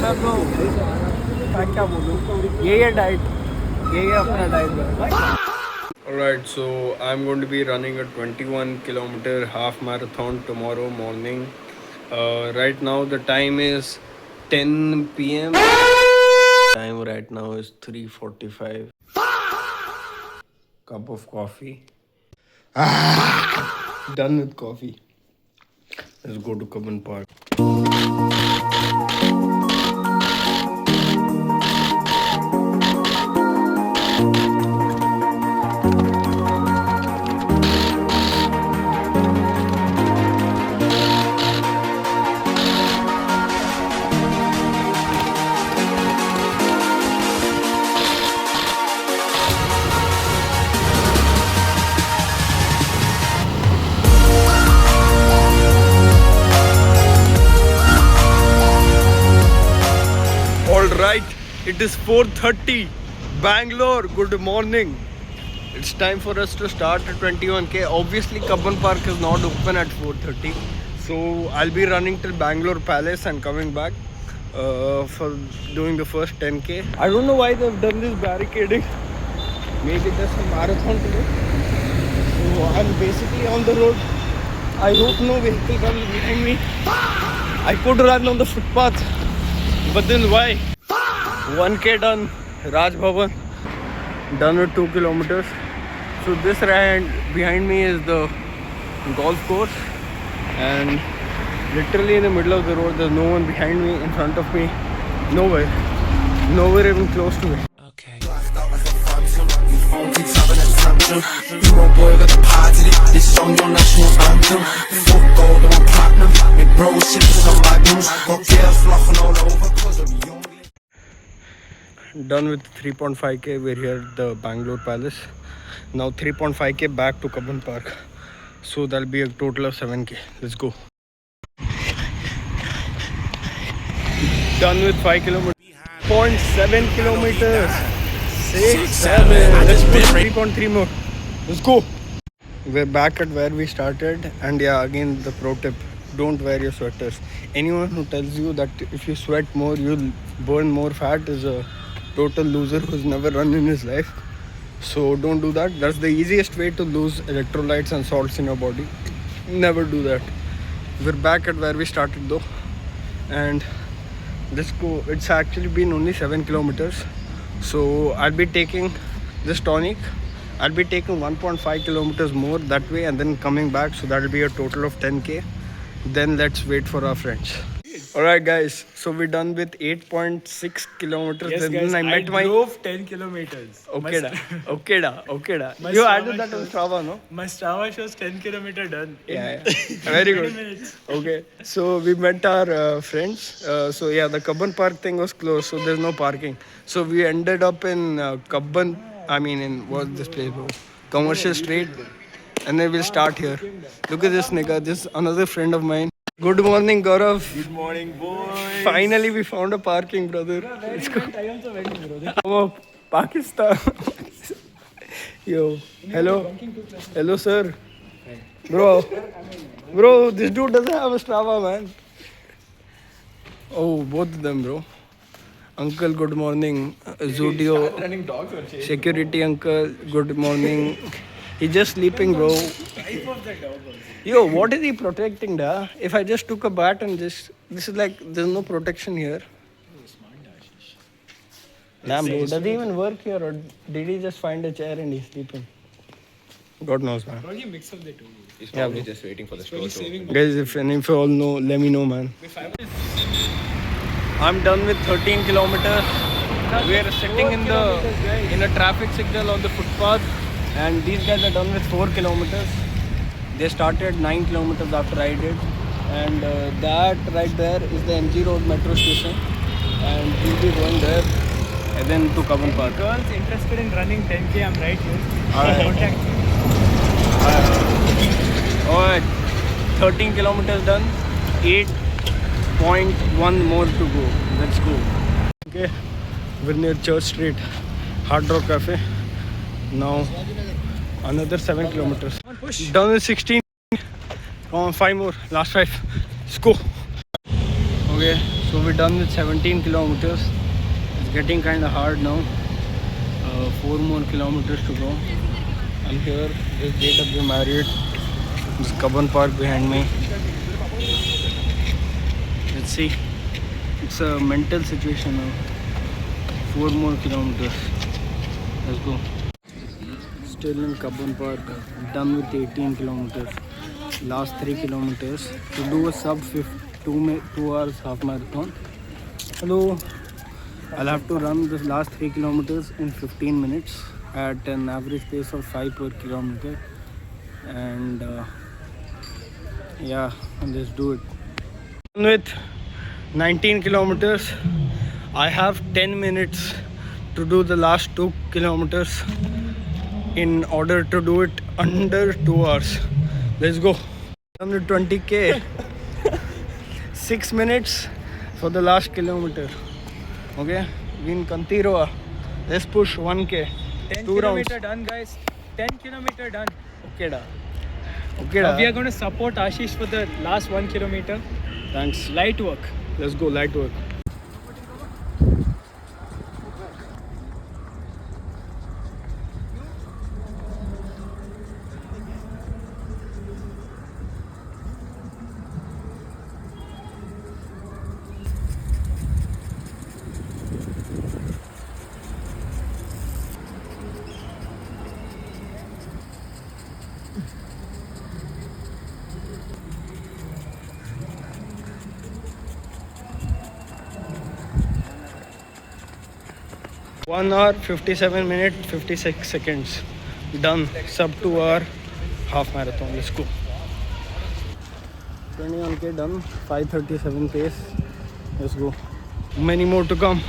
मैं तो क्या बोलूँ, यही है डाइट, यही है अपना diet. Alright, so I'm going to be running a 21-kilometer half marathon tomorrow morning. Right now the time is 10 p.m. Time right now is 3:45. Cup of coffee. Done with coffee. Let's go to Cubbon Park. Alright, it is 4:30. Bangalore, good morning. It's time for us to start a 21k. Obviously, Cubbon Park is not open at 4:30. So I'll be running till Bangalore Palace and coming back for doing the first 10k. I don't know why they've done this barricading. Maybe there's a marathon today. So I'm basically on the road. I hope no vehicle comes behind me. I could run on the footpath. But then why? 1k done, Raj Bhavan, done with 2 kilometers. So this right behind me is the golf course, and literally in the middle of the road, there's no one behind me, in front of me, nowhere even close to it. Okay. You my boy got the positive. This is on your national anthem. Fuck gold, I'm platinum. Make bro shit for some magnums. Got girls flocking all over cause I'm young. Done with 3.5k. We're here at the Bangalore Palace. Now 3.5k back to Cubbon Park. So that'll be a total of 7k. Let's go. Done with 5 kilometers. 0.7 kilometers. 6, 7. Let's put 3.3 more. Let's go. We're back at where we started, and yeah, again the pro tip: don't wear your sweaters. Anyone who tells you that if you sweat more you'll burn more fat is a total loser who's never run in his life. So don't do that. That's the easiest way to lose electrolytes and salts in your body. Never do that. We're back at where we started though, and let's go. It's actually been only 7 kilometers. So I'll be taking this tonic. I'll be taking 1.5 kilometers more that way and then coming back. So that'll be a total of 10k. Then let's wait for our friends. Alright guys, so we're done with 8.6 kilometers. Yes, Then guys, I drove 10 kilometers. Okay da. You added that on Strava, no? My Strava shows 10 kilometer done. Yeah. Very good. Minutes. Okay, so we met our friends. So yeah, the Cubbon Park thing was closed, so there's no parking. So we ended up in what's this place, bro? Commercial Street. And then we'll start here. Look at this nigga, this is another friend of mine. Good morning, Gaurav. Good morning, boys. Finally, we found a parking, brother. Let's go. I also went, brother. Oh, Pakistan. Yo, hello. Hello, sir. Bro, this dude doesn't have a Strava, man. Oh, both of them, bro. Uncle, good morning. Zudio. Running dogs or Security uncle, good morning. He's just sleeping, bro. Type of the dog also. Yo, what is he protecting, da? If I just took a bat and this is like, there's no protection here. Damn, bro, does he even work here or did he just find a chair and he's sleeping? God knows, man. Probably a mix of the two. He's probably just waiting for the store to open. Guys, if any of you all know, let me know, man. I'm done with 13 kilometers. We are sitting in a traffic signal on the footpath, and these guys are done with 4 kilometers. They started 9 kilometers after I did, and that right there is the MG Road metro station, and we'll be going there and then to Cubbon Park. Girls interested in running 10k, I'm right here. Alright. Contact me. Alright, 13 kilometers done, 8.1 more to go. Let's go. Okay, we're near Church Street, Hard Rock Cafe. Now, another 7 kilometers. Done with 16. Come on, 5 more. Last 5. Let's go. Okay, So we're done with 17 kilometers. It's getting kind of hard now. 4 more kilometers to go. I'm here. This JW Marriott. This Cubbon Park behind me. Let's see. It's a mental situation now. 4 more kilometers. Let's go. Still in Cubbon Park. Done with 18 kilometers. Last 3 kilometers. To do a sub 2 hours half marathon. Hello. I'll have to run this last 3 kilometers in 15 minutes at an average pace of 5 per kilometer. And yeah, let's do it. With 19 kilometers, I have 10 minutes to do the last 2 kilometers in order to do it under 2 hours. Let's go. Under 20k. 6 minutes for the last kilometer. Okay, in Kantiroa. Let's push 1k. 10 2 rounds. kilometer done, guys. 10 kilometer done. Okay da. Okay Now da. we are going to support Ashish for the last 1 kilometer. Thanks. Light work. Let's go, light work. One hour, 57 minutes, 56 seconds. Done. Sub 2 hour half marathon. Let's go. 21k done. 5:37 pace. Let's go. Many more to come.